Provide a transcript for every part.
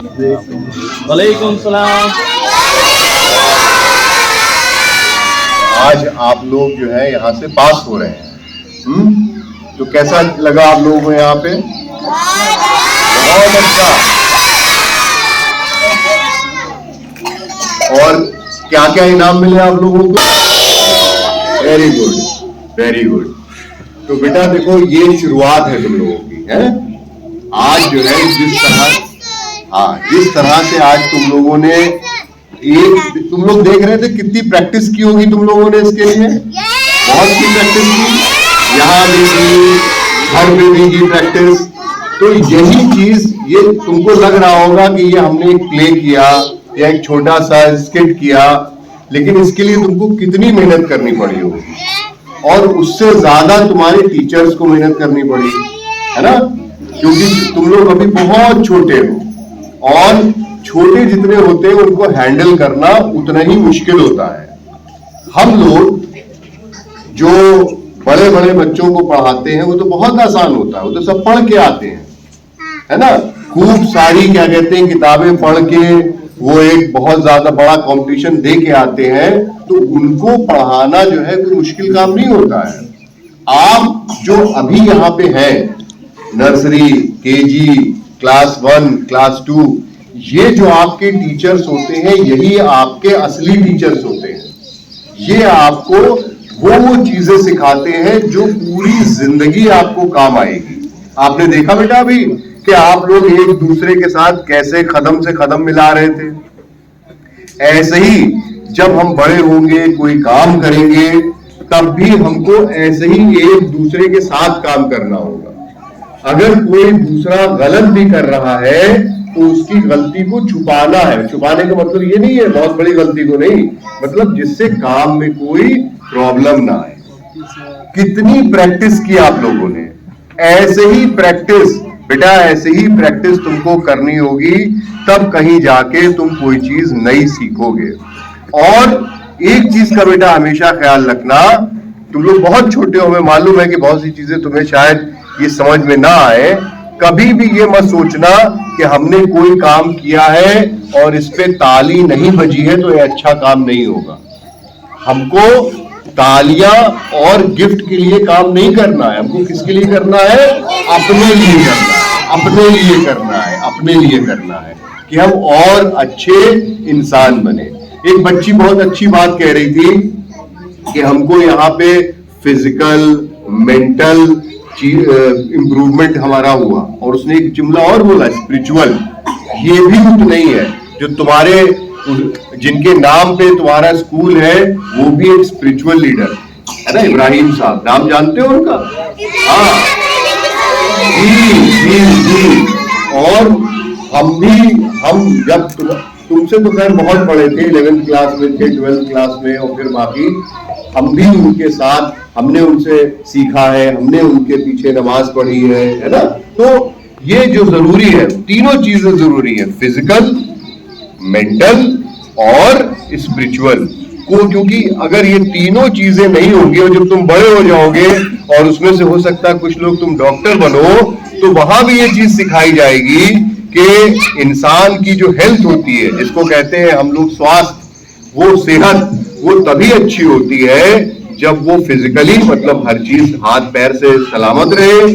वालेकुम सलाम। आज आप लोग जो है यहाँ से पास हो रहे हैं, तो कैसा लगा आप लोगों को यहाँ पे? बहुत अच्छा। और क्या क्या इनाम मिले आप लोगों को? Very good, very good. तो बेटा देखो, ये शुरुआत है तुम लोगों की, है? आज जो है जिस तरह से आज तुम लोगों ने तुम लोग देख रहे थे कितनी प्रैक्टिस की होगी तुम लोगों ने इसके लिए। बहुत सी प्रैक्टिस की, यहाँ भी की, घर में भी की प्रैक्टिस। तो यही चीज ये तुमको लग रहा होगा कि ये हमने एक प्ले किया या एक छोटा सा स्किट किया, लेकिन इसके लिए तुमको कितनी मेहनत करनी पड़ी होगी, और उससे ज्यादा तुम्हारे टीचर्स को मेहनत करनी पड़ी, है ना? क्योंकि तुम लोग अभी बहुत छोटे हो, और छोटे जितने होते हैं उनको हैंडल करना उतना ही मुश्किल होता है। हम लोग जो बड़े बड़े बच्चों को पढ़ाते हैं वो तो बहुत आसान होता है, वो तो सब पढ़ के आते हैं, है ना? खूब सारी क्या कहते हैं किताबें पढ़ के वो एक बहुत ज्यादा बड़ा कंपटीशन दे के आते हैं, तो उनको पढ़ाना जो है कोई मुश्किल काम नहीं होता है। आप जो अभी यहाँ पे हैं, नर्सरी, केजी, क्लास 1, क्लास 2, ये जो आपके टीचर्स होते हैं यही आपके असली टीचर्स होते हैं। ये आपको वो चीजें सिखाते हैं जो पूरी जिंदगी आपको काम आएगी। आपने देखा बेटा अभी कि आप लोग एक दूसरे के साथ कैसे कदम से कदम मिला रहे थे। ऐसे ही जब हम बड़े होंगे, कोई काम करेंगे, तब भी हमको ऐसे ही एक दूसरे के साथ काम करना होगा। अगर कोई दूसरा गलत भी कर रहा है तो उसकी गलती को छुपाना है। छुपाने का मतलब ये नहीं है बहुत बड़ी गलती को नहीं, मतलब जिससे काम में कोई प्रॉब्लम ना आए। कितनी प्रैक्टिस की आप लोगों ने। ऐसे ही प्रैक्टिस बेटा, ऐसे ही प्रैक्टिस तुमको करनी होगी, तब कहीं जाके तुम कोई चीज नई सीखोगे। और एक चीज का बेटा हमेशा ख्याल रखना, तुम लोग बहुत छोटे हो, मैं मालूम है कि बहुत सी चीजें तुम्हें शायद ये समझ में ना आए। कभी भी ये मत सोचना कि हमने कोई काम किया है और इस पे ताली नहीं बजी है तो ये अच्छा काम नहीं होगा। हमको तालियां और गिफ्ट के लिए काम नहीं करना है, हमको किसके लिए करना है? अपने लिए करना है, अपने लिए करना है, अपने लिए करना है कि हम और अच्छे इंसान बने। एक बच्ची बहुत अच्छी बात कह रही थी कि हमको यहाँ पे फिजिकल, मेंटल इंप्रूवमेंट हमारा हुआ, और उसने एक जुमला और बोला, स्पिरिचुअल। ये भी कुछ नहीं है। जो तुम्हारे जिनके नाम पे तुम्हारा स्कूल है वो भी एक स्पिरिचुअल लीडर है ना, इब्राहिम साहब, नाम जानते हो उनका? हाँ जी। और हम जब तुमसे तो खैर बहुत पढ़े थे, 11th क्लास में थे, 12th क्लास में, और फिर बाकी हम भी उनके साथ, हमने उनसे सीखा है, हमने उनके पीछे नमाज पढ़ी है ना? तो ये जो जरूरी है, तीनों चीजें जरूरी है, फिजिकल, मेंटल और स्पिरिचुअल को, क्योंकि अगर ये तीनों चीजें नहीं होंगी और जब तुम बड़े हो जाओगे और उसमें से हो सकता है कुछ लोग तुम डॉक्टर बनो, तो वहां भी ये चीज सिखाई जाएगी कि इंसान की जो हेल्थ होती है, जिसको कहते हैं हम लोग स्वास्थ्य, वो सेहत, वो तभी अच्छी होती है जब वो फिजिकली मतलब हर चीज हाथ पैर से सलामत रहे,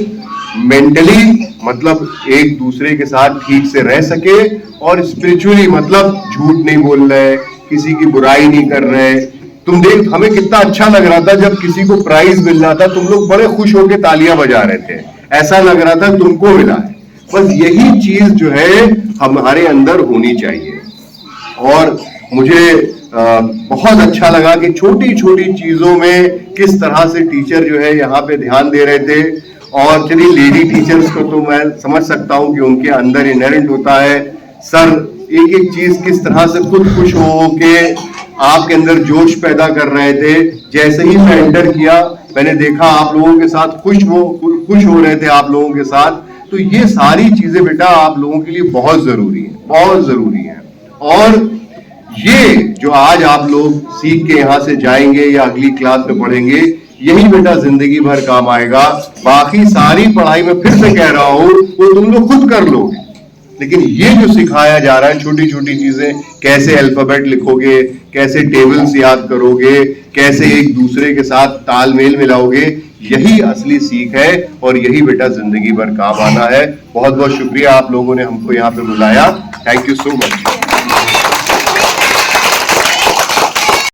मेंटली मतलब एक दूसरे के साथ ठीक से रह सके, और स्पिरिचुअली मतलब झूठ नहीं बोल रहे, किसी की बुराई नहीं कर रहे। तुम देख, हमें कितना अच्छा लग रहा था जब किसी को प्राइज मिल रहा था, तुम लोग बड़े खुश होकर तालियां बजा रहे थे, ऐसा लग रहा था तुमको मिला है। बस यही चीज जो है हमारे अंदर होनी चाहिए। और मुझे बहुत अच्छा लगा कि छोटी छोटी चीजों में किस तरह से टीचर जो है यहाँ पे ध्यान दे रहे थे। और चलिए, लेडी टीचर्स को तो मैं समझ सकता हूँ कि उनके अंदर इनहेरेंट होता है। सर एक एक चीज किस तरह से खुद खुश हो के आपके अंदर जोश पैदा कर रहे थे। जैसे ही मैं एंटर किया, मैंने देखा आप लोगों के साथ खुश हो रहे थे आप लोगों के साथ। तो ये सारी चीजें बेटा आप लोगों के लिए बहुत जरूरी है, बहुत जरूरी है। और ये जो आज आप लोग सीख के यहाँ से जाएंगे या अगली क्लास में पढ़ेंगे, यही बेटा जिंदगी भर काम आएगा। बाकी सारी पढ़ाई में फिर से कह रहा हूं, वो तुम लोग खुद कर लोगे, लेकिन ये जो सिखाया जा रहा है छोटी छोटी चीजें, कैसे अल्फाबेट लिखोगे, कैसे टेबल्स याद करोगे, कैसे एक दूसरे के साथ तालमेल मिलाओगे, यही असली सीख है और यही बेटा जिंदगी भर काम आना है। बहुत बहुत शुक्रिया आप लोगों ने हमको यहाँ पे बुलाया। Thank you so much.